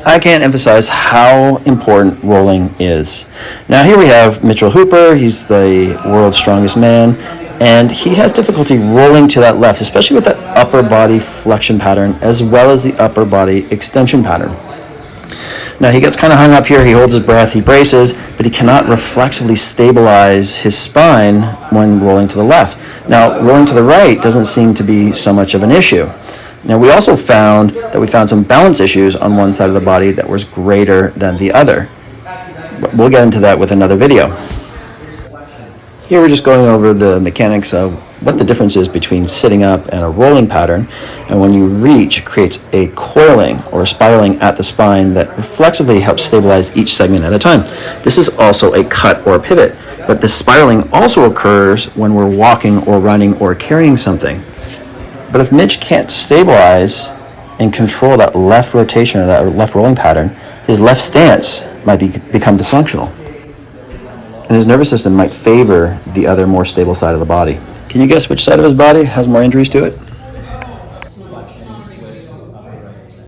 I can't emphasize how important rolling is. Now here we have Mitchell Hooper. He's the world's strongest man, and he has difficulty rolling to that left, especially with that upper body flexion pattern as well as the upper body extension pattern. Now he gets kind of hung up here, he holds his breath, he braces, but he cannot reflexively stabilize his spine when rolling to the left. Now rolling to the right doesn't seem to be so much of an issue. Now we also found some balance issues on one side of the body that was greater than the other. We'll get into that with another video. Here we're just going over the mechanics of what the difference is between sitting up and a rolling pattern, and when you reach, it creates a coiling or spiraling at the spine that reflexively helps stabilize each segment at a time. This is also a cut or pivot, but the spiraling also occurs when we're walking or running or carrying something. But if Mitch can't stabilize and control that left rotation or that left rolling pattern, his left stance might become dysfunctional. And his nervous system might favor the other more stable side of the body. Can you guess which side of his body has more injuries to it?